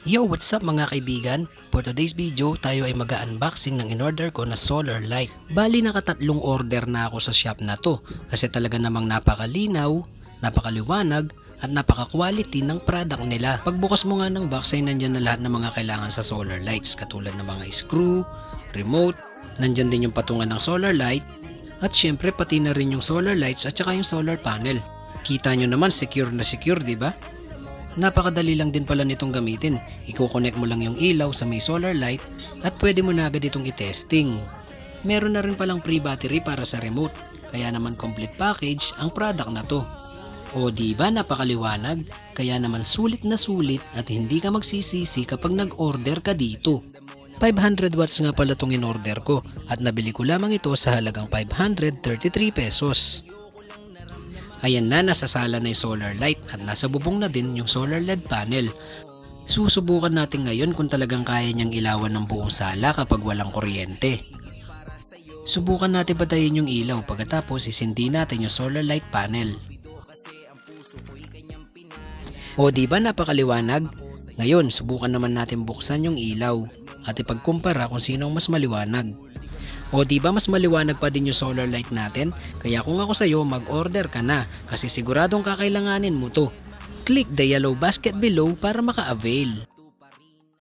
Yo, what's up mga kaibigan? For today's video, tayo ay mag-unboxing ng in-order ko na solar light. Bali nakatatlong order na ako sa shop na to kasi talaga namang napakalinaw, napakaliwanag, at napaka-quality ng product nila. Pagbukas mo nga ng box ay nandyan na lahat ng mga kailangan sa solar lights katulad ng mga screw, remote, nandyan din yung patungan ng solar light, at syempre pati na rin yung solar lights at saka yung solar panel. Kita nyo naman secure na secure, di ba? Napakadali lang din pala nitong gamitin. Iko-connect mo lang yung ilaw sa may solar light at pwede mo na agad itong i-testing. Meron na rin palang free battery para sa remote, kaya naman complete package ang product na to. O diba napakaliwanag, kaya naman sulit na sulit at hindi ka magsisisi kapag nag-order ka dito. 500 watts nga pala itong in-order ko at nabili ko lamang ito sa halagang 533 pesos. Ayan na, nasa sala na yung solar light at nasa bubong na din yung solar LED panel. Susubukan natin ngayon kung talagang kaya niyang ilawan ng buong sala kapag walang kuryente. Subukan natin patayin yung ilaw pagkatapos isindi natin yung solar light panel. O diba napakaliwanag? Ngayon, subukan naman natin buksan yung ilaw at ipagkumpara kung sino ang mas maliwanag. O diba mas maliwanag pa din yung solar light natin? Kaya kung ako sa'yo, mag-order ka na kasi siguradong kakailanganin mo to. Click the yellow basket below para maka-avail.